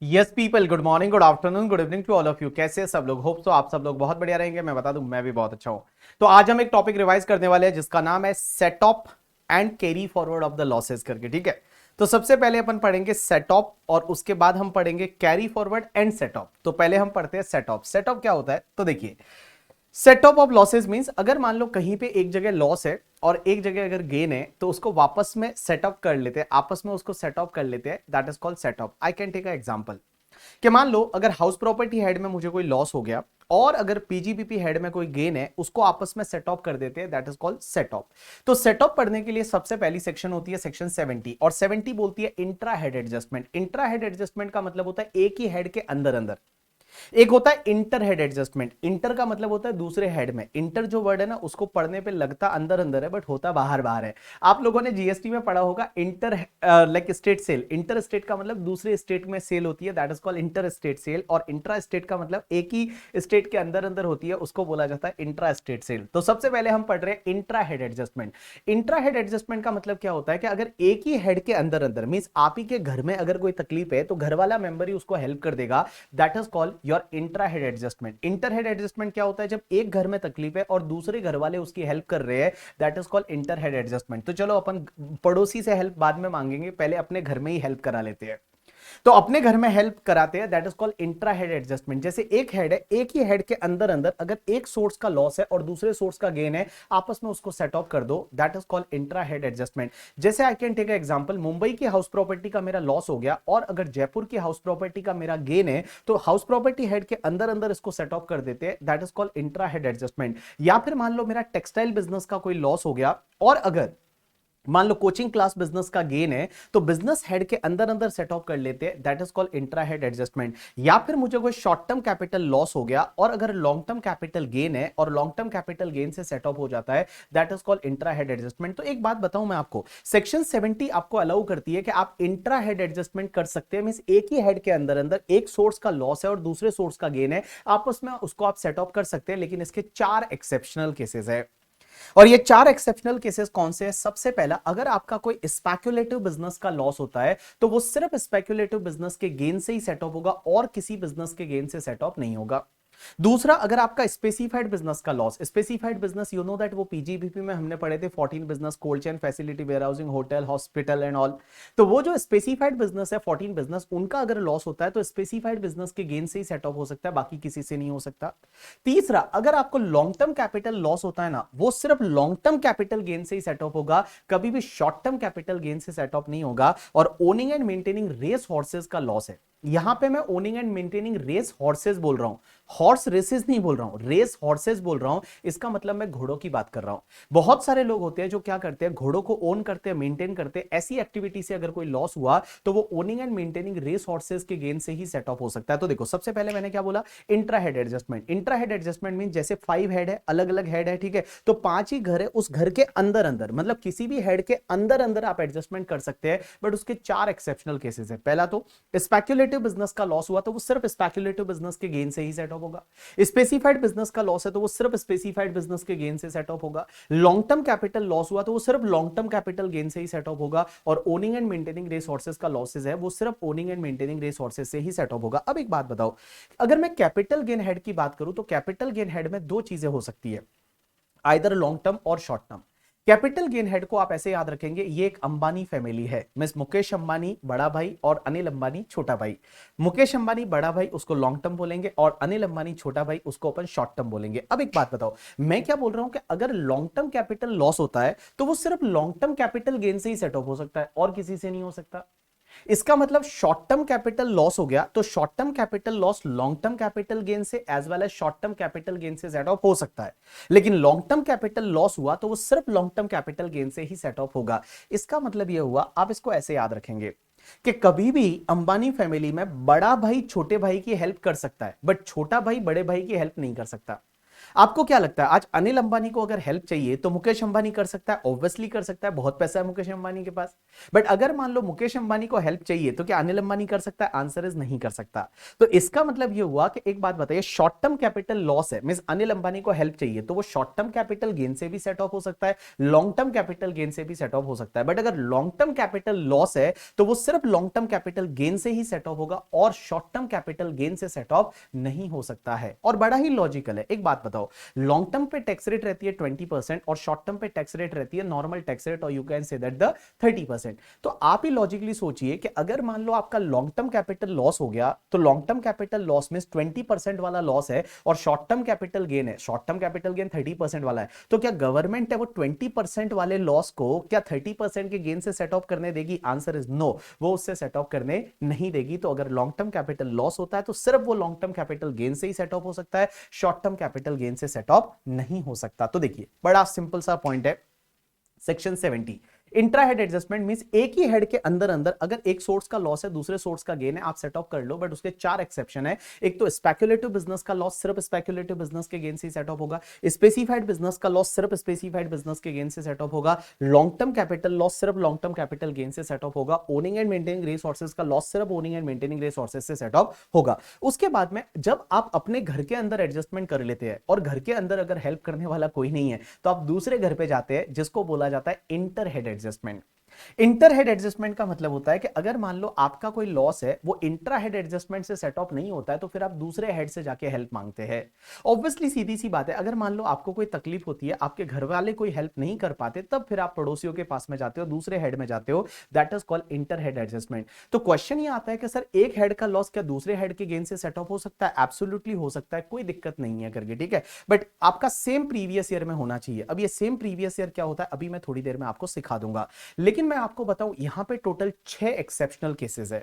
Yes people, good morning, good afternoon, good evening to all of you. कैसे हैं सब लोग? होप सो आप सब लोग बहुत बढ़िया रहेंगे। मैं बता दूं, मैं भी बहुत अच्छा हूं। तो आज हम एक टॉपिक रिवाइज करने वाले हैं जिसका नाम है set of and carry forward of the losses करके। ठीक है, तो सबसे पहले अपन पढ़ेंगे सेट ऑफ और उसके बाद हम पढ़ेंगे carry forward and set of. तो पहले हम पढ़ते हैं सेट ऑफ। सेट ऑफ क्या होता है? तो देखिए, सेट ऑफ लॉसेस मींस अगर मान लो कहीं पे एक जगह लॉस है और एक जगह अगर गेन है तो उसको वापस में सेट अप कर लेते हैं, आपस में उसको सेट अप कर लेते हैं। That is called set off. I can take a example कि मान लो अगर हाउस प्रॉपर्टी हेड में मुझे कोई लॉस हो गया और अगर पीजीबीपी हेड में कोई गेन है, उसको आपस में सेट ऑफ कर देते हैं। That is called set of. तो सेट ऑफ पढ़ने के लिए सबसे पहली सेक्शन होती है सेक्शन 70 और 70 बोलती है intra head adjustment. Intra head adjustment का मतलब होता है एक ही हेड के अंदर अंदर। एक होता है इंटर हेड एडजस्टमेंट। इंटर का मतलब होता है दूसरे हेड में। इंटर जो वर्ड है ना, उसको पढ़ने पे लगता अंदर अंदर है बट होता बाहर बाहर है। आप लोगों ने जीएसटी में पढ़ा होगा inter like state sale. Inter state का मतलब दूसरे स्टेट में सेल होती है, that is called inter state sale. और इंट्रा स्टेट का मतलब एक ही स्टेट के अंदर अंदर होती है, उसको बोला जाता है इंट्रा स्टेट सेल। तो सबसे पहले हम पढ़ रहे हैं intra head adjustment. Intra head adjustment का मतलब क्या होता है कि अगर एक ही हेड के अंदर अंदर मींस आप ही के घर में अगर कोई तकलीफ है तो घर वाला मेंबर ही उसको हेल्प कर देगा। That is called your intra head adjustment. Inter head adjustment क्या होता है? जब एक घर में तकलीफ है और दूसरे घर वाले उसकी हेल्प कर रहे हैं, that is called inter head adjustment. तो चलो अपन पड़ोसी से हेल्प बाद में मांगेंगे, पहले अपने घर में ही हेल्प करा लेते हैं। तो अपने घर में हेल्प कराते हैं, that is called intra head adjustment. जैसे एक हेड है, एक ही हेड के अंदर अंदर अगर एक सोर्स का लॉस है और दूसरे सोर्स का गेन है, आपस में उसको सेट ऑफ कर दो। That is called intra head adjustment. जैसे I can take example, Mumbai की हाउस प्रॉपर्टी का मेरा लॉस हो गया और अगर जयपुर की हाउस प्रॉपर्टी का मेरा गेन है, तो हाउस प्रॉपर्टी हेड के अंदर अंदर इसको सेट ऑफ कर देते हैं। That is called intra head adjustment. या फिर मान लो मेरा टेक्सटाइल बिजनेस का कोई लॉस हो गया और अगर मान लो कोचिंग क्लास बिजनेस का गेन है, तो बिजनेस हेड के अंदर अंदर सेट ऑफ कर लेते हैं। That is called intra head adjustment. या फिर मुझे कोई शॉर्ट टर्म कैपिटल लॉस हो गया और अगर लॉन्ग टर्म कैपिटल गेन है और लॉन्ग टर्म कैपिटल गेन से सेट ऑफ हो जाता है, that is called intra head adjustment. तो एक बात बताऊं मैं आपको, सेक्शन 70 आपको अलाउ करती है कि आप इंट्रा हेड एडजस्टमेंट कर सकते हैं। मींस एक ही हेड के अंदर अंदर एक सोर्स का लॉस है और दूसरे सोर्स का गेन है, आपस में उसको आप सेट ऑफ कर सकते हैं। लेकिन इसके चार एक्सेप्शनल केसेस है और ये चार एक्सेप्शनल केसेस कौन से हैं? सबसे पहला, अगर आपका कोई स्पेक्युलेटिव बिजनेस का लॉस होता है तो वो सिर्फ स्पेक्युलेटिव बिजनेस के गेन से ही सेट ऑफ होगा और किसी बिजनेस के गेन से सेट ऑफ नहीं होगा। दूसरा, अगर आपका स्पेसिफाइड बिजनेस का loss, specified business you know that वो पीजीबीपी में हमने पढ़े थे 14 business, cold chain, facility, warehousing, hotel, hospital and all. तो वो जो स्पेसिफाइड बिजनेस है 14 बिजनेस, उनका अगर लॉस होता है तो स्पेसिफाइड बिजनेस के गेन से ही सेट ऑफ हो सकता है, बाकी किसी से नहीं हो सकता। तीसरा, अगर आपको लॉन्ग टर्म कैपिटल लॉस होता है ना, वो सिर्फ लॉन्ग टर्म कैपिटल गेन से ही सेट ऑफ होगा, कभी भी शॉर्ट टर्म कैपिटल गेन से सेट ऑफ नहीं होगा। और owning and maintaining race horses का लॉस है, यहां पे मैं owning and maintaining race horses बोल रहा हूं, हॉर्स रेसेस नहीं बोल रहा हूं, रेस हॉर्सेस बोल रहा हूं। इसका मतलब मैं घोड़ों की बात कर रहा हूं। बहुत सारे लोग होते हैं जो क्या करते हैं, घोड़ों को ओन करते हैं, मेंटेन करते हैं। ऐसी एक्टिविटी से अगर कोई लॉस हुआ तो वो owning and maintaining race horses के गेन से ही सेट ऑफ हो सकता है। तो देखो, सबसे पहले मैंने क्या बोला, intra head adjustment. Intra head adjustment mean जैसे 5 हेड है, अलग अलग हेड है, ठीक है, तो 5 ही घर है, उस घर के अंदर अंदर मतलब किसी भी हेड के अंदर अंदर आप एडजस्टमेंट कर सकते हैं। बट उसके चार एक्सेप्शनल केसेस है। पहला तो स्पेक्युलेटिव बिजनेस का लॉस हुआ तो वो सिर्फ स्पेक्युलेटिव बिजनेस के गेन से ही सेट ऑफ होगा। स्पेसिफाइड बिजनेस का लॉस है तो वो सिर्फ स्पेसिफाइड बिजनेस के गेन से सेट ऑफ होगा। लॉन्ग टर्म कैपिटल लॉस हुआ तो वो सिर्फ लॉन्ग टर्म कैपिटल गेन से ही सेट ऑफ होगा। और ओनिंग एंड मेंटेनिंग रिसोर्सेज का लॉसेस है, वो सिर्फ ओनिंग एंड मेंटेनिंग रिसोर्सेज से ही सेट ऑफ होगा। अब एक बात बताओ, अगर मैं कैपिटल गेन हेड की बात करूं तो कैपिटल गेन हेड में दो चीजें हो सकती है, आइदर लॉन्ग टर्म और short term. Capital gain head को आप ऐसे याद रखेंगे, ये एक अंबानी फैमिली है, मिस मुकेश अंबानी बड़ा भाई और अनिल अंबानी छोटा भाई। मुकेश अंबानी बड़ा भाई उसको लॉन्ग टर्म बोलेंगे और अनिल अंबानी छोटा भाई उसको अपन शॉर्ट टर्म बोलेंगे। अब एक बात बताओ, मैं क्या बोल रहा हूं कि अगर लॉन्ग टर्म कैपिटल लॉस होता है तो वो सिर्फ लॉन्ग टर्म कैपिटल गेन से ही सेट ऑफ हो सकता है और किसी से नहीं हो सकता। इसका मतलब शॉर्ट टर्म कैपिटल लॉस हो गया तो short term capital loss long term capital gain से as well as short term capital gain से सेट ऑफ हो सकता है। लेकिन लॉन्ग टर्म कैपिटल लॉस हुआ तो वो सिर्फ लॉन्ग टर्म कैपिटल गेन से ही सेट ऑफ होगा। इसका मतलब यह हुआ, आप इसको ऐसे याद रखेंगे कि कभी भी अंबानी फैमिली में बड़ा भाई छोटे भाई की हेल्प कर सकता है बट छोटा भाई बड़े भाई की हेल्प नहीं कर सकता। आपको क्या लगता है आज अनिल अंबानी को अगर हेल्प चाहिए तो मुकेश अंबानी कर सकता है? ऑब्वियसली कर सकता है, बहुत पैसा है मुकेश अंबानी के पास। बट अगर मान लो मुकेश अंबानी को हेल्प चाहिए तो क्या अनिल अंबानी कर सकता है? आंसर इज नहीं कर सकता। तो इसका मतलब ये हुआ कि एक बात बताइए, शॉर्ट टर्म कैपिटल लॉस है, मींस अनिल अंबानी को हेल्प चाहिए तो वो शॉर्ट टर्म कैपिटल गेन से भी सेट ऑफ हो सकता है, लॉन्ग टर्म कैपिटल गेन से भी सेट ऑफ हो सकता है। बट अगर लॉन्ग टर्म कैपिटल लॉस है तो वो सिर्फ लॉन्ग टर्म कैपिटल गेन से ही सेट ऑफ होगा और शॉर्ट टर्म कैपिटल गेन से सेट ऑफ नहीं हो सकता है। और बड़ा ही लॉजिकल है। एक बात बताओ, लॉन्ग टर्म पे टैक्स रेट रहती है 20% और शॉर्ट टर्म पे टैक्स रेट रहती है नॉर्मल टैक्स रेट, और you can say that the 30%। तो आप ही लॉजिकली सोचिए कि अगर मान लो आपका लॉन्ग टर्म कैपिटल लॉस हो गया तो लॉन्ग टर्म कैपिटल लॉस में 20% वाला लॉस है और शॉर्ट टर्म कैपिटल गेन है, शॉर्ट टर्म कैपिटल गेन 30% वाला है, तो क्या गवर्नमेंट है वो 20% वाले लॉस को क्या 30% के गेन से सेट ऑफ करने देगी? आंसर इज नो, वो उससे सेट ऑफ करने नहीं देगी। तो अगर लॉन्ग टर्म कैपिटल लॉस होता है तो सिर्फ वो लॉन्ग टर्म कैपिटल गेन से ही सेट ऑफ हो सकता है, शॉर्ट टर्म कैपिटल गेन से सेट ऑफ नहीं हो सकता। तो देखिए बड़ा सिंपल सा पॉइंट है, section 70 intra head adjustment means एक ही हेड के अंदर अंदर अगर एक सोर्स का लॉस है दूसरे सोर्स का गेन है, आप सेट ऑफ कर लो, बट उसके 4 एक्सेप्शन है। एक तो स्पेक्युलेटिव बिजनेस का लॉस सिर्फ स्पेक्युलेटिव बिजनेस के गेन से सेट ऑफ होगा, स्पेसिफाइड बिजनेस का लॉस सिर्फ स्पेसिफाइड बिजनेस के गेन से सेट ऑफ होगा, लॉन्ग टर्म कैपिटल लॉस सिर्फ लॉन्ग टर्म कैपिटल गेन से सेट ऑफ होगा, ओनिंग एंड मेंटेनिंग रिसोर्सेज का लॉस सिर्फ ओनिंग एंड मेंटेनिंग रिसोर्सेज से सेट ऑफ होगा। उसके बाद में जब आप अपने घर के अंदर एडजस्टमेंट कर लेते हैं और घर के अंदर अगर हेल्प करने वाला कोई नहीं है तो आप दूसरे घर पे जाते हैं, जिसको बोला जाता है inter head adjustment. Inter head adjustment का मतलब होता है कि अगर मान लो आपका कोई लॉस है वो इंट्रा हेड एडजस्टमेंट से सेट ऑफ नहीं होता है तो फिर आप दूसरे हेड से जाके हेल्प मांगते हैं। ऑब्वियसली सीधी सी बात है, अगर मान लो आपको कोई तकलीफ होती है, आपके घर वाले कोई हेल्प नहीं कर पाते, तब फिर आप पड़ोसियों के पास में जाते हो, दूसरे हेड में जाते हो, that is called inter head adjustment. तो क्वेश्चन ये आता है कि सर एक हेड का लॉस क्या दूसरे हेड के गेन से सेट ऑफ हो सकता है? एब्सोल्युटली हो सकता है, कोई दिक्कत नहीं है करके, ठीक है। बट आपका सेम प्रीवियस ईयर में होना चाहिए। अब ये सेम प्रीवियस ईयर क्या होता है अभी मैं थोड़ी देर में आपको सिखा दूंगा, लेकिन मैं आपको बताऊं यहां पे टोटल 6 एक्सेप्शनल केसेस है,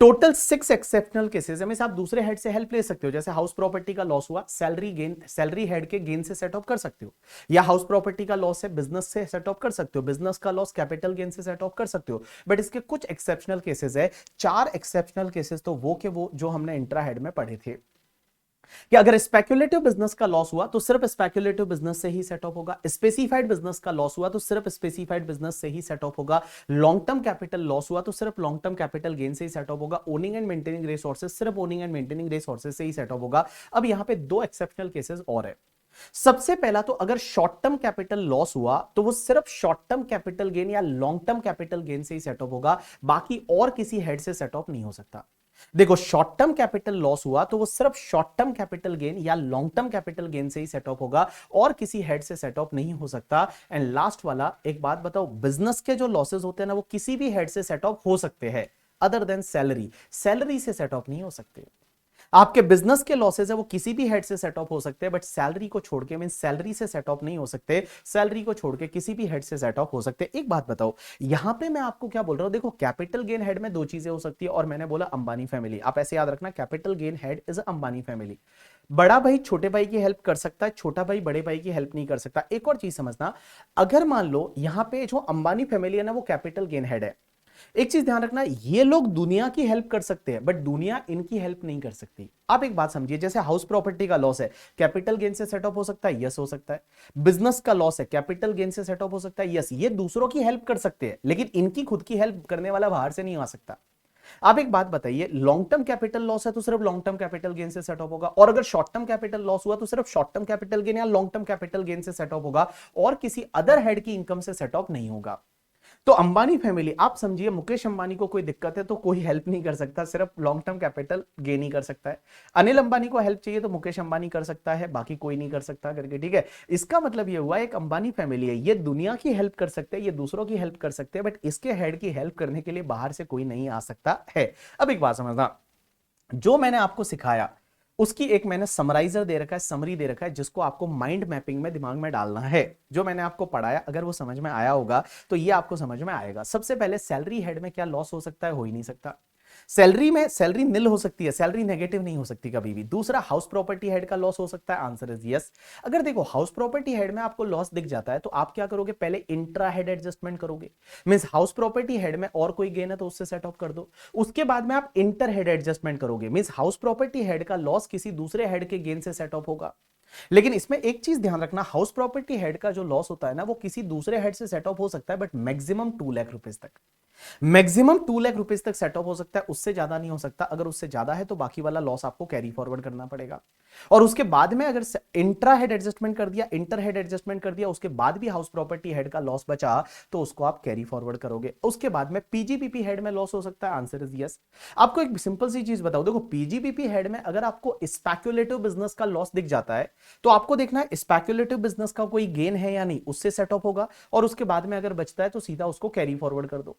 टोटल 6 एक्सेप्शनल केसेस है। आप दूसरे हेड से हेल्प ले सकते हो, जैसे हाउस प्रॉपर्टी का लॉस हुआ, सैलरी गेन, सैलरी हेड के गेन से सेट ऑफ कर सकते हो, या हाउस प्रॉपर्टी का लॉस है बिजनेस से सेट ऑफ कर सकते हो, बिजनेस का लॉस कैपिटल गेन से सेट ऑफ कर सकते हो। बट इसके कुछ एक्सेप्शनल केसेस है, 4 एक्सेप्शनल केसेस तो वो जो हमने इंट्रा हेड में पढ़े थे कि अगर स्पेक्युलेटिव बिजनेस का लॉस हुआ तो सिर्फ स्पेक्युलेटिव बिजनेस से ही सेट ऑफ होगा, स्पेसिफाइड बिजनेस का लॉस हुआ तो सिर्फ स्पेसिफाइड बिजनेस से ही सेट ऑफ होगा, लॉन्ग टर्म कैपिटल लॉस हुआ तो सिर्फ लॉन्ग टर्म कैपिटल गेन से ही सेट ऑफ होगा, ओनिंग एंड मेंटेनिंग रिसोर्सेज सिर्फ ओनिंग एंड मेंटेनिंग रिसोर्सेज से ही सेट ऑफ होगा। अब यहां पे 2 एक्सेप्शनल केसेस और है। सबसे पहला तो अगर शॉर्ट टर्म कैपिटल लॉस हुआ तो वो सिर्फ शॉर्ट टर्म कैपिटल गेन या लॉन्ग टर्म कैपिटल गेन से ही सेट ऑफ होगा, बाकी और किसी हेड से सेट ऑफ नहीं हो सकता। देखो शॉर्ट टर्म कैपिटल लॉस हुआ तो वो सिर्फ शॉर्ट टर्म कैपिटल गेन या लॉन्ग टर्म कैपिटल गेन से ही सेट ऑफ होगा और किसी हेड से सेट ऑफ नहीं हो सकता। एंड लास्ट वाला एक बात बताओ, बिजनेस के जो लॉसेस होते हैं ना वो किसी भी हेड से सेट ऑफ हो सकते हैं अदर देन सैलरी, सैलरी से सेट ऑफ नहीं हो सकते। आपके बिजनेस के लॉसेस है वो किसी भी हेड से सेट ऑफ हो सकते हैं, बट सैलरी को छोड़ के मीन सैलरी से सेट ऑफ नहीं हो सकते, सैलरी को छोड़ के किसी भी हेड से सेट ऑफ हो सकते हैं। एक बात बताओ, यहां पे मैं आपको क्या बोल रहा हूं, देखो कैपिटल गेन हेड में 2 चीजें हो सकती है और मैंने बोला अंबानी फैमिली, आप ऐसे याद रखना capital gain head is Ambani family. बड़ा भाई छोटे भाई की हेल्प कर सकता है, छोटा भाई बड़े भाई की हेल्प नहीं कर सकता। एक और चीज समझना, अगर मान लो यहां पे जो अंबानी फैमिली है ना वो कैपिटल गेन हेड है, एक चीज ध्यान रखना, ये लोग दुनिया की हेल्प कर सकते हैं बट दुनिया इनकी हेल्प नहीं कर सकती। आप एक बात समझिए, जैसे हाउस प्रॉपर्टी का लॉस है कैपिटल गेन से सेट ऑफ हो सकता है, यस हो सकता है। बिजनेस का लॉस है कैपिटल गेन से सेट ऑफ हो सकता है, यस। ये दूसरों की हेल्प कर सकते हैं लेकिन इनकी खुद की हेल्प करने वाला बाहर से नहीं आ सकता। आप एक बात बताइए, लॉन्ग टर्म कैपिटल लॉस है तो सिर्फ लॉन्ग टर्म कैपिटल गेन से सेट ऑफ होगा, और अगर शॉर्ट टर्म कैपिटल लॉस हुआ तो सिर्फ शॉर्ट टर्म कैपिटल गेन या लॉन्ग टर्म कैपिटल गेन से सेट ऑफ होगा और किसी अदर हेड की इनकम से सेट ऑफ नहीं होगा। तो अंबानी फैमिली, आप समझिए मुकेश अंबानी को कोई दिक्कत है तो कोई हेल्प नहीं कर सकता, सिर्फ लॉन्ग टर्म कैपिटल गेन ही कर सकता है। अनिल अंबानी को हेल्प चाहिए तो मुकेश अंबानी कर सकता है, बाकी कोई नहीं कर सकता करके, ठीक है। इसका मतलब ये हुआ एक अंबानी फैमिली है, ये दुनिया की हेल्प कर सकते हैं, ये दूसरों की हेल्प कर सकते हैं, बट इसके हेड की हेल्प करने के लिए बाहर से कोई नहीं आ सकता है। अब एक बात समझना, जो मैंने आपको सिखाया उसकी एक मैंने समराइजर दे रखा है, समरी दे रखा है, जिसको आपको माइंड मैपिंग में दिमाग में डालना है। जो मैंने आपको पढ़ाया अगर वो समझ में आया होगा तो ये आपको समझ में आएगा। सबसे पहले सैलरी हेड में क्या लॉस हो सकता है, हो ही नहीं सकता। सैलरी में सैलरी निल हो सकती है, सैलरी नेगेटिव नहीं हो सकती कभी भी। दूसरा, हाउस प्रॉपर्टी हेड का लॉस हो सकता है, आंसर इज यस। अगर देखो हाउस प्रॉपर्टी हेड में आपको लॉस दिख जाता है तो आप क्या करोगे, पहले इंट्रा हेड एडजस्टमेंट करोगे, मींस हाउस प्रॉपर्टी हेड में और कोई गेन है तो उससे सेट ऑफ कर दो। उसके बाद में आप इंटर हेड एडजस्टमेंट करोगे, मींस हाउस प्रॉपर्टी हेड का लॉस किसी दूसरे हेड के गेन से सेट ऑफ होगा। लेकिन इसमें एक चीज ध्यान रखना, हाउस प्रॉपर्टी हेड का जो लॉस होता है ना, वो किसी दूसरे हेड से सेट ऑफ हो सकता है, बट मैक्सिमम 2 लाख रुपीज तक, मैक्सिमम 2 लाख रुपीज तक सेटअप हो सकता है, उससे ज्यादा नहीं हो सकता। अगर उससे ज्यादा है तो बाकी वाला लॉस आपको कैरी फॉरवर्ड करना पड़ेगा। और उसके बाद में अगर इंट्रा हेड एडजस्टमेंट कर दिया, इंटर हेड एडजस्टमेंट कर दिया, उसके बाद भी हाउस प्रॉपर्टी हेड का लॉस बचा, तो उसको आप कैरी फॉरवर्ड करोगे। उसके बाद में पीजीपीपी हेड में लॉस हो सकता है, आंसर इज यस। आपको एक सिंपल सी चीज बताओ, देखो पीजीपीपी हेड में अगर आपको स्पेक्युलेटिव बिजनेस का लॉस दिख जाता है, तो आपको देखना है स्पेक्युलेटिव बिजनेस का कोई गेन है या नहीं, उससे सेटअप होगा। और उसके बाद में अगर बचता है तो सीधा उसको कैरी फॉरवर्ड कर दो।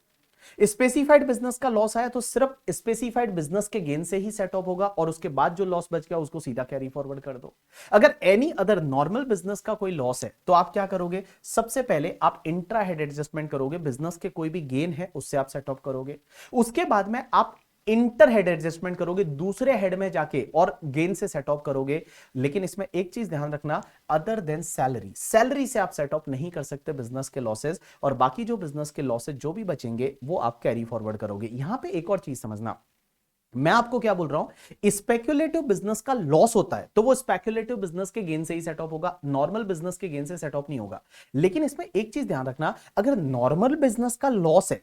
स्पेसिफाइड बिजनेस का लॉस आया तो सिर्फ स्पेसिफाइड बिजनेस के गेन से ही सेट ऑफ होगा, और उसके बाद जो लॉस बच गया उसको सीधा कैरी फॉरवर्ड कर दो। अगर एनी अदर नॉर्मल बिजनेस का कोई लॉस है तो आप क्या करोगे, सबसे पहले आप इंट्रा हेड एडजस्टमेंट करोगे, बिजनेस के कोई भी गेन है उससे आप सेट ऑफ करोगे। उसके बाद में आप इंटर हेड एडजस्टमेंट करोगे, दूसरे हेड में जाके और गेन से सेट ऑफ करोगे। लेकिन इसमें एक चीज ध्यान रखना, अदर देन सैलरी, सैलरी से आप सेट ऑफ नहीं कर सकते बिजनेस के लॉसेस, और बाकी जो बिजनेस के लॉसेस जो भी बचेंगे वो आप कैरी फॉरवर्ड करोगे। यहां पे एक और चीज समझना, मैं आपको क्या बोल रहा हूं, स्पेक्युलेटिव बिजनेस का लॉस होता है तो वो स्पेक्युलेटिव बिजनेस के गेन से ही सेट ऑफ होगा, नॉर्मल बिजनेस के गेन से सेट ऑफ नहीं होगा। लेकिन इसमें एक चीज ध्यान रखना, अगर नॉर्मल बिजनेस का लॉस है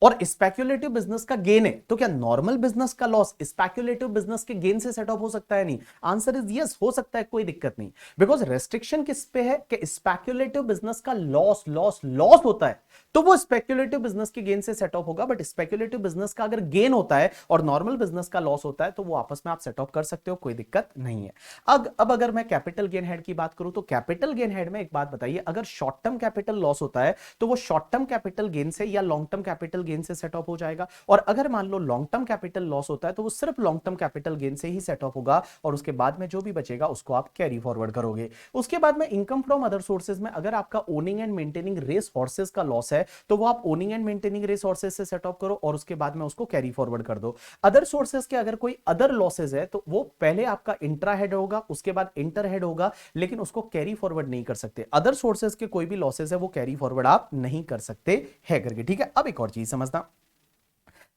और स्पेक्युलेटिव बिजनेस का गेन है, तो क्या नॉर्मल बिजनेस का लॉस स्पेक्युलेटिव बिजनेस के गेन से सेट ऑफ हो सकता है? नहीं, आंसर इज यस, हो सकता है, कोई दिक्कत नहीं। बिकॉज रेस्ट्रिक्शन किस पे है कि स्पेक्युलेटिव बिजनेस का लॉस लॉस लॉस होता है तो वो स्पेक्युलेटिव बिजनेस के गेन से सेट ऑफ होगा, बट स्पेक्युलेटिव बिजनेस का अगर गेन होता है और नॉर्मल बिजनेस का लॉस होता है तो वो आपस में आप सेट ऑफ कर सकते हो, कोई दिक्कत नहीं है। अब अगर मैं कैपिटल गेन हेड की बात करूं, तो कैपिटल गेन हेड में एक बात बताइए, अगर शॉर्ट टर्म कैपिटल लॉस होता है तो वो शॉर्ट टर्म कैपिटल गेन से या लॉन्ग टर्म कैपिटल गेन से सेट ऑफ हो जाएगा, और अगर मान लो लॉन्ग टर्म कैपिटल लॉस होता है तो वो सिर्फ लॉन्ग टर्म कैपिटल गेन से ही सेट ऑफ होगा, और उसके बाद में जो भी बचेगा उसको आप कैरी फॉरवर्ड करोगे। उसके बाद में इनकम फ्रॉम अदर सोर्सेज में अगर आपका owning and maintaining race horses का लॉस है तो वो आप owning and maintaining race horses से सेट ऑफ करो, और उसके बाद में उसको कैरी फॉरवर्ड कर दो। अदर सोर्सेज के अगर कोई अदर लॉसेज है तो वो पहले आपका इंट्रा हेड होगा, उसके बाद इंटर हेड होगा, लेकिन उसको कैरी फॉरवर्ड नहीं कर सकते। अदर सोर्सेज के कोई भी लॉसेज है वो कैरी फॉरवर्ड आप नहीं कर सकते है करके, ठीक है। अब एक और चीज समझना,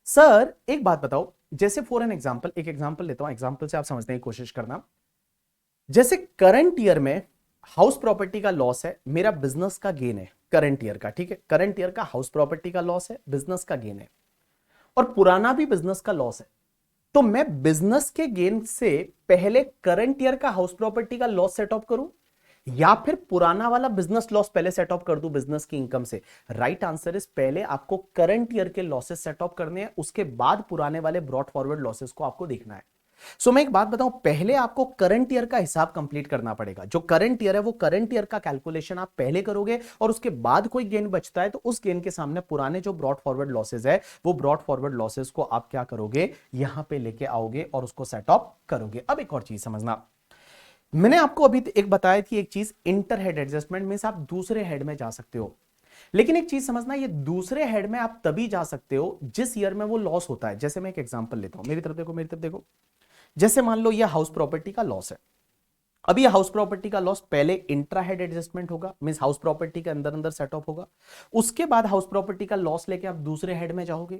सर एक बात बताओ, जैसे फॉर एन एग्जांपल, एक एग्जांपल लेता हूं, एग्जांपल से आप समझने की कोशिश करना। जैसे करंट ईयर में हाउस प्रॉपर्टी का लॉस है, मेरा बिजनेस का गेन है करंट ईयर का, ठीक है, करंट ईयर का हाउस प्रॉपर्टी का लॉस है, बिजनेस का गेन है, और पुराना भी बिजनेस का लॉस है। तो मैं बिजनेस के गेन से पहले करंट ईयर का हाउस प्रॉपर्टी का लॉस सेट ऑफ करूं, या फिर पुराना वाला बिजनेस लॉस पहले सेट ऑफ कर दूं बिजनेस की इनकम से? राइट आंसर इज पहले आपको करंट ईयर के लॉसेस सेट ऑफ करने हैं, उसके बाद पुराने वाले ब्रॉट फॉरवर्ड लॉसेस को आपको देखना है। मैं एक बात बताऊं, पहले आपको करंट ईयर का हिसाब कंप्लीट करना पड़ेगा। जो करंट ईयर है वो करंट ईयर का कैलकुलेशन आप पहले करोगे, और उसके बाद कोई गेन बचता है तो उस गेन के सामने पुराने जो ब्रॉट फॉरवर्ड लॉसेस है वो ब्रॉट फॉरवर्ड लॉसेस को आप क्या करोगे, यहां पे लेके आओगे और उसको सेट ऑफ करोगे। अब एक और चीज समझना, मैंने आपको अभी एक बताई थी एक चीज, इंटर हेड एडजस्टमेंट में आप दूसरे हेड में जा सकते हो। लेकिन एक चीज समझना, ये दूसरे हेड में आप तभी जा सकते हो जिस ईयर में वो लॉस होता है। जैसे मैं एक एग्जांपल लेता हूं, मेरी तरफ देखो, मेरी तरफ देखो। जैसे मान लो ये हाउस प्रॉपर्टी का लॉस है, अब ये हाउस प्रॉपर्टी का लॉस पहले इंट्रा हेड एडजस्टमेंट होगा, मींस हाउस प्रॉपर्टी के अंदर अंदर सेट ऑफ होगा। उसके बाद हाउस प्रॉपर्टी का लॉस लेके आप दूसरे हेड में जाओगे,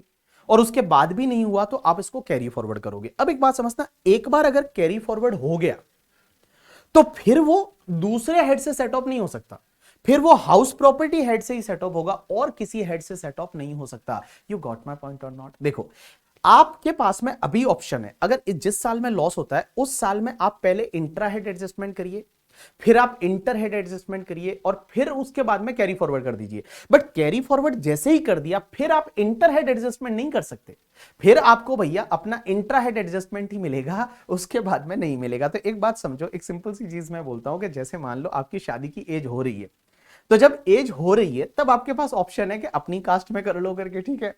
और उसके बाद भी नहीं हुआ तो आप इसको कैरी फॉरवर्ड करोगे। अब एक बात समझना, एक बार अगर कैरी फॉरवर्ड हो गया तो फिर वो दूसरे हेड से सेट ऑफ नहीं हो सकता, फिर वो हाउस प्रॉपर्टी हेड से ही सेट ऑफ होगा और किसी हेड से सेट ऑफ नहीं हो सकता। यू गॉट माई पॉइंट और नॉट? देखो, आपके पास में अभी ऑप्शन है, अगर जिस साल में लॉस होता है उस साल में आप पहले इंट्रा हेड एडजस्टमेंट करिए, फिर आप इंटर हेड एडजस्टमेंट करिए, और फिर उसके बाद में कैरी फॉरवर्ड कर दीजिए। बट कैरी फॉरवर्ड जैसे ही कर दिया फिर आप इंटर हेड एडजस्टमेंट नहीं कर सकते, फिर आपको भैया अपना इंट्रा हेड एडजस्टमेंट ही मिलेगा, उसके बाद में नहीं मिलेगा। तो एक बात समझो, एक सिंपल सी चीज मैं बोलता हूं कि जैसे मान लो आपकी शादी की एज हो रही है, तो जब एज हो रही है तब आपके पास ऑप्शन है कि अपनी कास्ट में कर लो करके, ठीक है,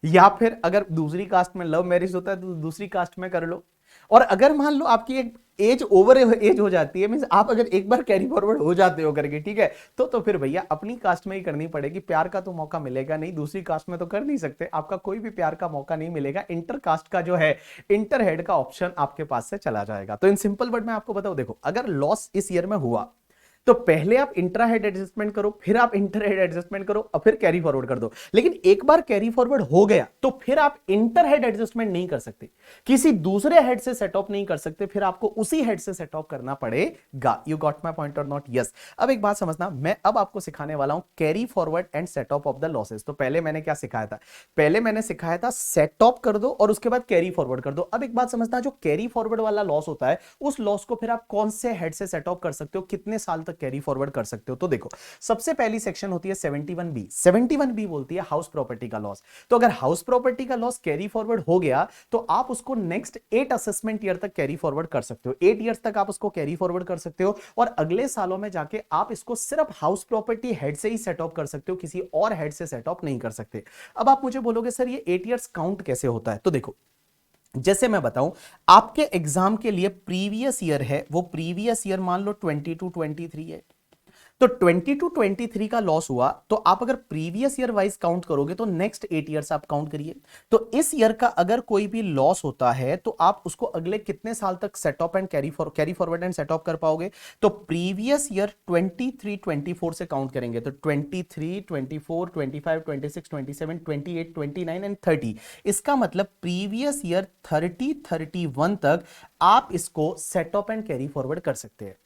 या फिर अगर दूसरी कास्ट में लव मैरिज होता है तो दूसरी कास्ट में कर लो। और अगर मान लो आपकी एक एज ओवर एज हो जाती है, मींस आप अगर एक बार कैरी फॉरवर्ड हो जाते हो करके, ठीक है, तो फिर भैया अपनी कास्ट में ही करनी पड़ेगी। प्यार का तो मौका मिलेगा नहीं, दूसरी कास्ट में तो कर नहीं सकते, आपका कोई भी प्यार का मौका नहीं मिलेगा। इंटर कास्ट का जो है इंटर हेड का ऑप्शन आपके पास से चला जाएगा। तो इन सिंपल वर्ड में आपको बताओ, देखो अगर लॉस इस ईयर में हुआ तो पहले आप इंट्रा हेड एडजस्टमेंट करो, फिर आप इंटर हेड एडजस्टमेंट करो और फिर कैरी फॉरवर्ड कर दो। लेकिन एक बार कैरी फॉरवर्ड हो गया तो फिर आप इंटर हेड एडजस्टमेंट नहीं कर सकते, किसी दूसरे हेड से सेट ऑफ नहीं कर सकते, फिर आपको उसी हेड से सेट ऑफ करना पड़ेगा। यू गॉट माय पॉइंट और नॉट? यस। अब एक बात समझना, मैं अब आपको सिखाने वाला हूं carry forward and set of the losses. तो पहले मैंने क्या सिखाया था? पहले मैंने सिखाया था सेट ऑफ कर दो और उसके बाद कैरी फॉरवर्ड कर दो। अब एक बात समझना, जो कैरी फॉरवर्ड वाला लॉस होता है उस लॉस को फिर आप कौन से हेड से सेट ऑफ कर सकते हो, कितने साल तक कैरी फॉरवर्ड कर सकते हो। तो देखो, सबसे पहली सेक्शन होती है 71B। 71B बोलती है हाउस प्रॉपर्टी का लॉस। तो अगर हाउस प्रॉपर्टी का लॉस कैरी फॉरवर्ड हो गया तो आप उसको नेक्स्ट 8 असेसमेंट ईयर तक कैरी फॉरवर्ड कर सकते हो। 8 ईयर्स तक आप उसको कैरी फॉरवर्ड कर सकते हो और अगले सालों में जाके आप इसको सिर्फ हाउस प्रॉपर्टी हेड से ही सेट ऑफ कर सकते हो, किसी और हेड से सेट ऑफ नहीं कर सकते। अब आप मुझे बोलोगे सर ये 8 ईयर्स काउंट कैसे होता है? तो देखो, जैसे मैं बताऊं, आपके एग्जाम के लिए प्रीवियस ईयर है, वो प्रीवियस ईयर मान लो 22-23 है। तो 22-23 का लॉस हुआ तो आप अगर प्रीवियस ईयर वाइज काउंट करोगे तो नेक्स्ट 8 ईयर्स आप काउंट करिए। तो इस ईयर का अगर कोई भी लॉस होता है तो आप उसको अगले कितने साल तक set of and carry forward and set off कर पाओगे? तो प्रीवियस ईयर 23-24 से काउंट करेंगे तो 23, 24, 25, 26, 27, 28, 29 एंड 30। इसका मतलब प्रीवियस ईयर 30-31 तक आप इसको set of and carry forward कर सकते हैं।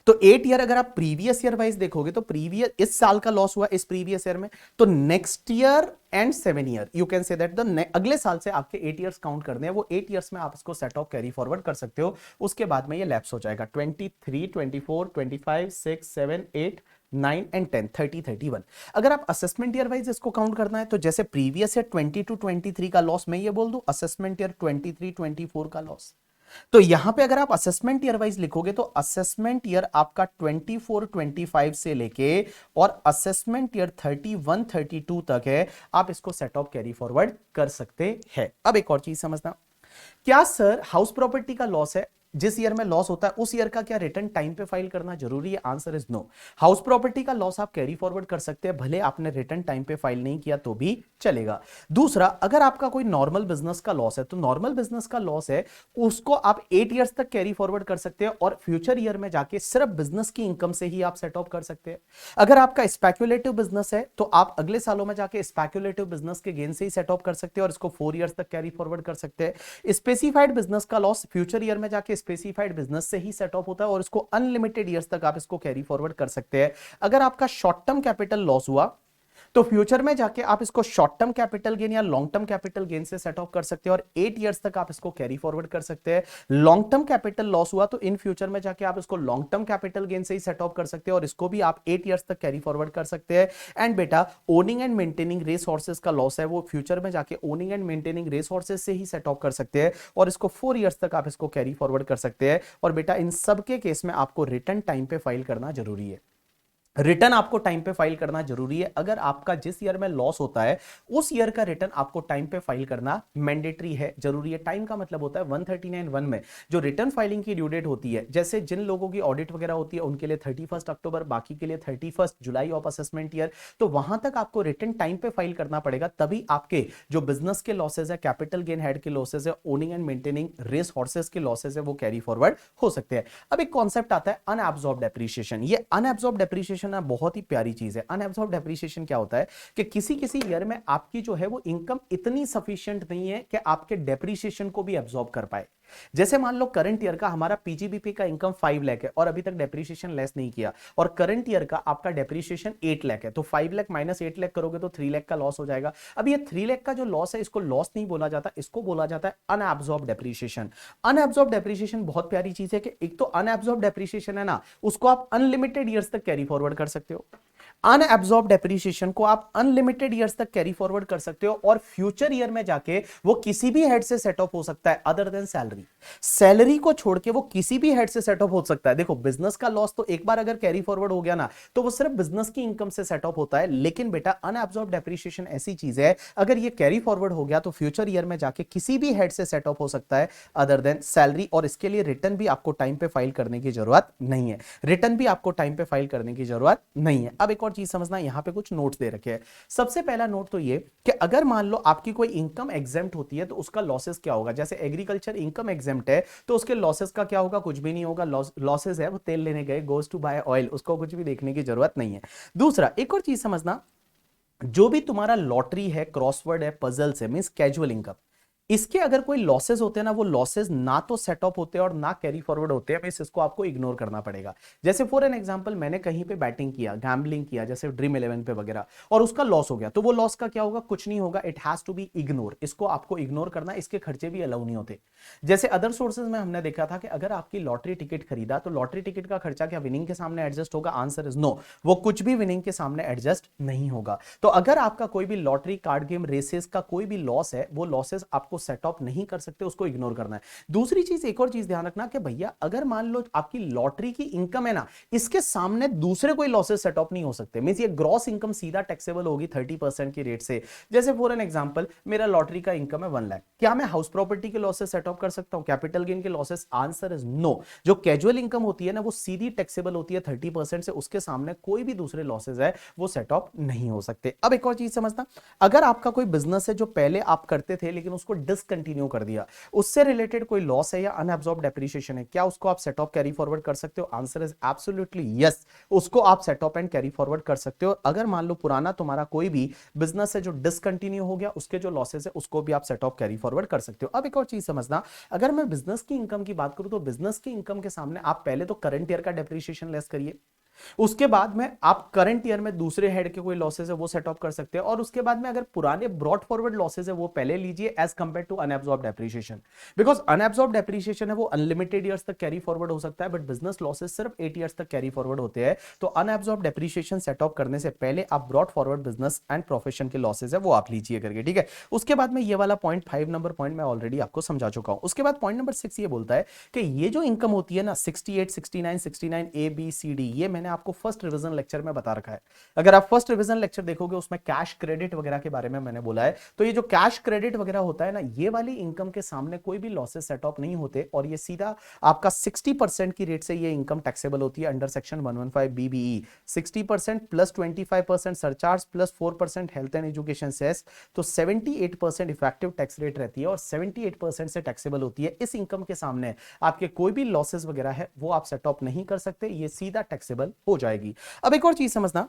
तो 8 ईयर अगर आप प्रीवियस ईयर वाइज देखोगे तो प्रीवियस इस साल का लॉस हुआ इस प्रीवियस ईयर में, तो next year and 7 year you can say that the अगले साल से आपके 8 ईयर्स काउंट करने हैं, वो 8 ईयर्स में आप इसको सेट ऑफ कैरी फॉरवर्ड कर सकते हो। उसके बाद में ये लैप्स हो जाएगा 23, 24, 25, 6, 7, 8, 9 एंड 10, 30, 31। अगर आप असेसमेंट ईयर वाइज इसको काउंट करना है तो जैसे प्रीवियस ईयर 22-23 का लॉस मैं ये बोल दूं, असेसमेंट ईयर 23-24 का लॉस। तो यहां पे अगर आप असेसमेंट ईयर वाइज लिखोगे तो असेसमेंट ईयर आपका 24-25 से लेके और असेसमेंट ईयर 31-32 तक है, आप इसको सेट ऑफ कैरी फॉरवर्ड कर सकते हैं। अब एक और चीज समझना, क्या सर हाउस प्रॉपर्टी का लॉस है, जिस ईयर में लॉस होता है उस ईयर का क्या रिटर्न टाइम पे फाइल करना जरूरी है? Answer is no. House property का लॉस आप कैरी फॉरवर्ड कर सकते हैं, भले आपने रिटर्न टाइम पे फाइल नहीं किया तो भी चलेगा। दूसरा, अगर आपका कोई नॉर्मल बिजनेस का लॉस है तो नॉर्मल बिजनेस का लॉस है उसको आप 8 ईयर्स तक कैरी फॉरवर्ड कर सकते हैं और फ्यूचर ईयर में जाके सिर्फ बिजनेस की इनकम से ही आप सेट ऑफ कर सकते हैं। अगर आपका स्पेक्युलेटिव बिजनेस है तो आप अगले सालों में जाके स्पेक्युलेटिव बिजनेस के गेन से ही सेट ऑफ कर सकते हैं और इसको 4 ईयर्स तक कैरी फॉरवर्ड कर सकते हैं। स्पेसिफाइड बिजनेस का लॉस फ्यूचर ईयर में जाके स्पेसिफाइड बिजनेस से ही सेट ऑफ होता है और इसको अनलिमिटेड ईयर्स तक आप इसको कैरी फॉरवर्ड कर सकते हैं। अगर आपका शॉर्ट टर्म कैपिटल लॉस हुआ तो फ्यूचर में जाके आप इसको शॉर्ट टर्म कैपिटल गेन या लॉन्ग टर्म कैपिटल गेन से सेट ऑफ कर सकते हैं और 8 ईयर्स तक आप इसको कैरी फॉरवर्ड कर सकते हैं। लॉन्ग टर्म कैपिटल लॉस हुआ तो इन फ्यूचर में जाके आप इसको लॉन्ग टर्म कैपिटल गेन से ही सेट ऑफ कर सकते हैं और इसको भी आप 8 ईयर्स तक कैरी फॉरवर्ड कर सकते हैं। एंड बेटा, owning and maintaining race horses का लॉस है, वो फ्यूचर में जाके owning and maintaining race horses से ही सेट ऑफ कर सकते हैं और इसको 4 ईयर्स तक आप इसको कैरी फॉरवर्ड कर सकते हैं। और बेटा, इन सब के केस में आपको रिटर्न टाइम पे फाइल करना जरूरी है। रिटर्न आपको टाइम पे फाइल करना जरूरी है। अगर आपका जिस ईयर में लॉस होता है उस ईयर का रिटर्न आपको टाइम पे फाइल करना मैंडेटरी है, जरूरी है। टाइम का मतलब होता है 139(1) में जो रिटर्न फाइलिंग की ड्यू डेट होती है, जैसे जिन लोगों की ऑडिट वगैरह होती है उनके लिए 31 अक्टूबर, बाकी के लिए 31 जुलाई ऑफ असेसमेंट ईयर, तो वहां तक आपको रिटर्न टाइम पे फाइल करना पड़ेगा, तभी आपके जो बिजनेस के लॉसेज है, कैपिटल गेन हेड के लॉसेज है, owning and maintaining race horses के लॉसेज है, वो कैरी फॉरवर्ड हो सकते हैं। अब एक कॉन्सेप्ट आता है अनएब्सॉर्ब्ड डेप्रिसिएशन। ये अनएब्सॉर्ब्ड डेप्रिसिएशन बहुत ही प्यारी चीज है। अनएब्सॉर्ब्ड डेप्रिसिएशन क्या होता है कि किसी किसी ईयर में आपकी जो है वो इनकम इतनी सफिशिएंट नहीं है कि आपके डेप्रिसिएशन को भी एब्सॉर्ब कर पाए। जैसे मान लो करंट ईयर का हमारा पीजीबीपी का इनकम 5 लाख है और अभी तक डेप्रिसिएशन लेस नहीं किया, और करंट ईयर का आपका डेप्रिसिएशन 8 लाख है, तो 5 लाख माइनस 8 लाख करोगे तो 3 लाख का लॉस हो जाएगा। अब ये 3 लाख का जो लॉस है इसको लॉस नहीं बोला जाता, इसको बोला जाता है अनएब्सॉर्ब्ड डेप्रिसिएशन। अनएब्सॉर्ब्ड डेप्रिसिएशन बहुत प्यारी चीज है कि एक तो अनएब्सॉर्ब्ड डेप्रिसिएशन है ना, उसको आप अनलिमिटेड ईयर्स तक कैरी फॉरवर्ड कर सकते हो। अनएब्सॉर्ब्ड डेप्रिसिएशन को आप अनलिमिटेड ईयर्स तक कैरी फॉरवर्ड कर सकते हो और फ्यूचर ईयर में जाके वो किसी भी हेड से सेट ऑफ हो सकता है अदर देन सैलरी। सैलरी को छोड़ के वो किसी भी हेड से सेट ऑफ हो सकता है। देखो, बिजनेस का लॉस तो एक बार अगर कैरी फॉरवर्ड हो गया ना तो वो सिर्फ बिजनेस की इनकम से सेट ऑफ होता है, लेकिन बेटा अनएब्सॉर्ब्ड डेप्रिसिएशन ऐसी चीज है अगर ये कैरी फॉरवर्ड हो गया तो फ्यूचर ईयर में जाके किसी भी हेड से सेट ऑफ हो सकता है अदर देन सैलरी, और इसके लिए रिटर्न भी आपको टाइम पे फाइल करने की जरूरत नहीं है। रिटर्न भी आपको टाइम पे फाइल करने की जरूरत नहीं है। अब एक और और चीज समझना, यहां पे कुछ नोट्स दे रखे हैं। सबसे पहला नोट तो ये कि अगर मान लो आपकी कोई इनकम एग्जेम्प्ट होती है तो उसका लॉसेस क्या होगा। जैसे एग्रीकल्चर इनकम एग्जेम्प्ट है तो उसके लॉसेस का क्या होगा, कुछ भी नहीं होगा। लॉसेस है वो तेल लेने गए, गोज टू बाय ऑयल, उसको कुछ भी देखने की जरूरत नहीं है। दूसरा एक और चीज समझना, जो भी तुम्हारा लॉटरी है, क्रॉसवर्ड है, पजल्स है, मींस कैजुअल इनकम, इसके अगर कोई लॉसेस होते हैं ना, वो लॉसेस ना तो सेट ऑफ होते हैं और ना कैरी फॉरवर्ड होते हैं, मींस इसको आपको इग्नोर करना पड़ेगा। जैसे फॉर एन एग्जांपल, मैंने कहीं पे बैटिंग किया, गैम्बलिंग किया, जैसे ड्रीम 11 पे वगैरह, और उसका लॉस हो गया, तो वो लॉस का क्या होगा, कुछ नहीं होगा। It has to be ignore, इसको आपको इग्नोर करना, इसके खर्चे भी अलाउ नहीं होते। जैसे अदर सोर्सेज में हमने देखा था कि अगर आपकी लॉटरी टिकट खरीदा तो लॉटरी टिकट का खर्चा क्या विनिंग के सामने एडजस्ट होगा, आंसर इज नो, वो कुछ भी विनिंग के सामने एडजस्ट नहीं होगा। तो अगर आपका कोई भी लॉटरी, कार्ड गेम, रेसेस का कोई भी लॉस है, वो लॉसेस आपको सेट ऑफ नहीं कर सकते, उसको इग्नोर करना है। दूसरी चीज, एक और चीज ध्यान रखना कि भैया अगर मान लो आपकी लॉटरी की इनकम है ना, इसके सामने दूसरे कोई लॉसेस सेट ऑफ नहीं हो सकते। मींस ये ग्रॉस इनकम सीधा टैक्सेबल होगी 30% की रेट से। जैसे फॉर एन एग्जांपल, मेरा लॉटरी का इनकम है 1 लाख, क्या मैं हाउस प्रॉपर्टी के लॉसेस सेट ऑफ कर सकता हूं, कैपिटल गेन के लॉसेस, आंसर इज नो। जो कैजुअल इनकम होती है ना, वो सीधी टैक्सेबल होती है 30% से, उसके सामने कोई भी दूसरे लॉसेस है वो सेट ऑफ नहीं हो सकते। अब एक और चीज समझना, अगर आपका कोई बिजनेस है जो पहले आप करते थे लेकिन उसको डिसकंटिन्यू कर दिया, उससे रिलेटेड कोई लॉस है या अनअब्सॉर्ब डेप्रिसिएशन है, क्या उसको आप सेट ऑफ कैरी फॉरवर्ड कर सकते हो, आंसर इज एब्सोल्युटली यस, उसको आप set of and carry forward कर सकते हो। अगर मान लो पुराना तुम्हारा कोई भी बिजनेस है जो डिसकंटिन्यू हो गया, उसके जो लॉसेस है उसको भी आप सेट ऑफ कैरी फॉरवर्ड कर सकते हो। अब एक और चीज समझना, अगर मैं बिजनेस की इनकम की बात करूं तो बिजनेस की इनकम के सामने आप पहले तो करंट ईयर का डेप्रिसिएशन लेस करिए, उसके बाद में आप करंट ईयर में दूसरे हेड के कोई लॉसेस है वो सेट ऑफ कर सकते हैं, और उसके बाद में अगर पुराने ब्रॉड फॉरवर्ड लॉसेस है वो पहले लीजिए as compare to unabsorb depreciation. Because unabsorb depreciation है वो अनलिमिटेड ईयर्स तक कैरी फॉरवर्ड हो सकता है, बट बिजनेस लॉसेस सिर्फ 8 ईयर्स तक कैरी फॉरवर्ड होते हैं। तो अनएब्सॉर्ब डेप्रिसिएशन सेट ऑफ करने से पहले आप brought forward business and profession के लॉसेस है वो आप लीजिए करके, ठीक है। उसके बाद में ये वाला पॉइंट 5 नंबर पॉइंट मैं ऑलरेडी आपको समझा चुका हूं। उसके बाद पॉइंट नंबर 6 ये बोलता है कि ये जो इनकम होती है ना 68, 69, 69 ए बी सी डी, ये मैंने आपको फर्स्ट रिवीजन लेक्चर में बता रखा है। अगर आप फर्स्ट रिवीजन लेक्चर देखोगे उसमें कैश क्रेडिट वगैरह के बारे में मैंने बोला है। तो ये जो कैश क्रेडिट वगैरह होता है ना, ये वाली इनकम के सामने कोई भी लॉसेस सेट ऑफ नहीं होते, और ये सीधा आपका 60% की रेट से ये इनकम टैक्सेबल होती है under section 115 BBE. 60% plus 25% surcharge plus 4% health and education cess, तो 78% इफेक्टिव टैक्स रेट रहती है और 78% से टैक्सेबल होती है। इस इनकम के सामने आपके कोई भी लॉसेस वगैरह है वो आप सेट ऑफ नहीं कर सकते, ये सीधा टैक्सेबल हो जाएगी। अब एक और चीज समझना,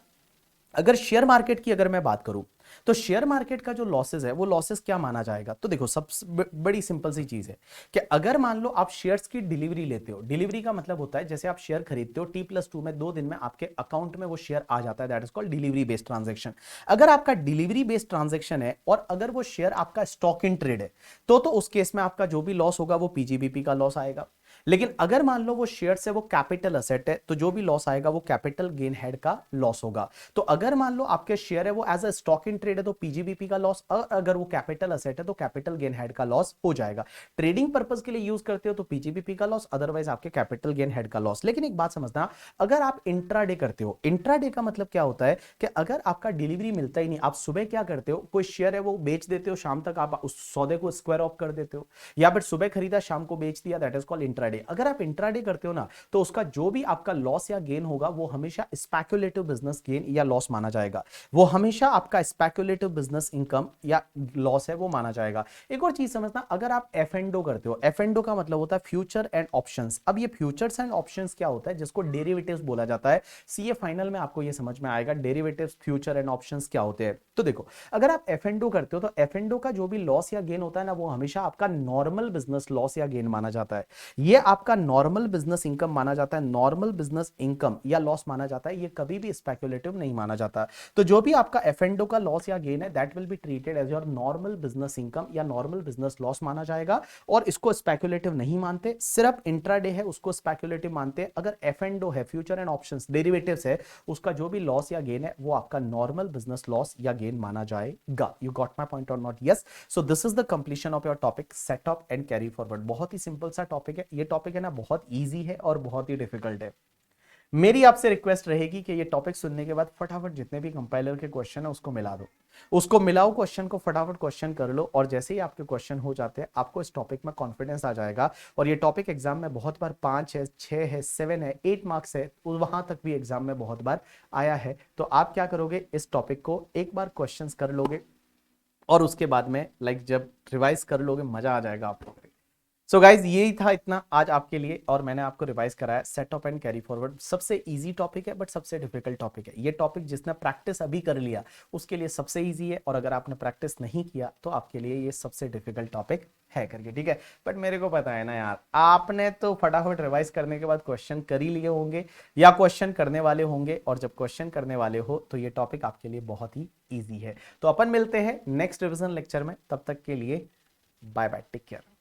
अगर शेयर मार्केट की अगर मैं बात करूं तो शेयर मार्केट का जो लॉसेस है वो लॉसेस क्या माना जाएगा। तो देखो सबसे बड़ी सिंपल सी चीज है कि अगर मान लो आप शेयर्स की डिलीवरी लेते हो, डिलीवरी का मतलब होता है जैसे आप शेयर खरीदते हो T+2 में 2 दिन में आपके अकाउंट में वो शेयर आ जाता है, that is called delivery based transaction. अगर आपका डिलीवरी बेस्ड ट्रांजेक्शन है और अगर वो शेयर आपका स्टॉक इन ट्रेड है तो उस केस में आपका जो भी लॉस होगा वो पीजीबीपी का लॉस आएगा। लेकिन अगर मान लो वो शेयर से वो कैपिटल असेट है तो जो भी लॉस आएगा वो कैपिटल गेन हेड का लॉस होगा। तो अगर मान लो आपके शेयर है वो as a stock in trade है तो पीजीबीपी का लॉस, और अगर वो कैपिटल असेट है तो कैपिटल गेन हेड का लॉस हो जाएगा। ट्रेडिंग पर्पस के लिए यूज करते हो तो पीजीबीपी का लॉस, अदरवाइज आपके कैपिटल गेन हेड का लॉस। लेकिन एक बात समझना, अगर आप इंट्राडे करते हो, इंट्राडे का मतलब क्या होता है कि अगर आपका डिलीवरी मिलता ही नहीं, आप सुबह क्या करते हो, कोई शेयर है वो बेच देते हो, शाम तक आप उस सौदे को स्क्वायर ऑफ कर देते हो, या फिर सुबह खरीदा शाम को बेच दिया, दैट इज कॉल्ड इंट्राडे। अगर आप इंट्राडे करते हो ना तो उसका जो भी आपका लॉस या गेन होगा वो हमेशा स्पेक्युलेटिव बिजनेस गेन या लॉस माना जाएगा, वो हमेशा आपका स्पेक्युलेटिव बिजनेस इनकम या लॉस है वो माना जाएगा। एक और चीज समझना, अगर आप एफ एंड ओ करते हो, एफ एंड ओ का मतलब होता है फ्यूचर एंड ऑप्शंस। अब ये फ्यूचर्स एंड ऑप्शंस क्या होता है, जिसको डेरिवेटिव्स बोला जाता है। सीए फाइनल में आपको ये समझ में आएगा डेरिवेटिव्स, फ्यूचर एंड ऑप्शंस क्या होते हैं। तो देखो अगर आप एफ एंड ओ करते हो तो एफ एंड ओ का जो भी लॉस या गेन होता है ना वो हमेशा आपका नॉर्मल बिजनेस लॉस या गेन माना जाता है, ये आपका नॉर्मल बिजनेस इनकम माना जाता है, नॉर्मल बिजनेस इनकम या लॉस माना जाता है, ये कभी भी स्पेक्युलेटिव नहीं माना जाता। तो जो भी आपका एफ एंड ओ का लॉस या गेन है that will be treated as your normal business income या नॉर्मल बिजनेस लॉस माना जाएगा, और इसको स्पेक्युलेटिव नहीं मानते। सिर्फ इंट्राडे है उसको स्पेक्युलेटिव मानते हैं। अगर एफ एंड ओ है, फ्यूचर एंड ऑप्शंस, डेरिवेटिव्स है, उसका जो भी लॉस या गेन है वो आपका नॉर्मल बिजनेस लॉस या गेन माना जाएगा। यू गॉट माय पॉइंट और not? Yes. So this is the completion of your topic set of and carry forward. बहुत ही सिंपल सा टॉपिक है, ये टॉपिक है ना बहुत ईजी है और बहुत ही डिफिकल्ट है। मेरी आपसे रिक्वेस्ट रहेगी कि ये टॉपिक सुनने के बाद फटाफट जितने भी कंपाइलर के क्वेश्चन है उसको मिला दो। उसको मिलाओ क्वेश्चन को, फटाफट क्वेश्चन कर लो, और जैसे ही आपके क्वेश्चन हो जाते हैं आपको इस टॉपिक में कॉन्फिडेंस आ जाएगा। और ये टॉपिक एग्जाम में बहुत बार 5 है, 6 है, 7 है, 8 मार्क्स है, वहां तक भी एग्जाम में बहुत बार आया है। तो आप क्या करोगे, इस टॉपिक को एक बार क्वेश्चन कर लोगे और उसके बाद में जब रिवाइज कर लोगे मजा आ जाएगा आपको। सो गाइज यही था इतना आज आपके लिए, और मैंने आपको रिवाइज कराया set of and carry forward. सबसे इजी टॉपिक है बट सबसे डिफिकल्ट टॉपिक है। ये टॉपिक जिसने प्रैक्टिस अभी कर लिया उसके लिए सबसे इजी है, और अगर आपने प्रैक्टिस नहीं किया तो आपके लिए ये सबसे डिफिकल्ट टॉपिक है करके, ठीक है। बट मेरे को पता है ना यार, आपने तो फटाफट रिवाइज करने के बाद क्वेश्चन कर ही लिए होंगे या क्वेश्चन करने वाले होंगे, और जब क्वेश्चन करने वाले हो तो ये टॉपिक आपके लिए बहुत ही ईजी है। तो अपन मिलते हैं नेक्स्ट रिविजन लेक्चर में, तब तक के लिए बाय बाय, टेक केयर।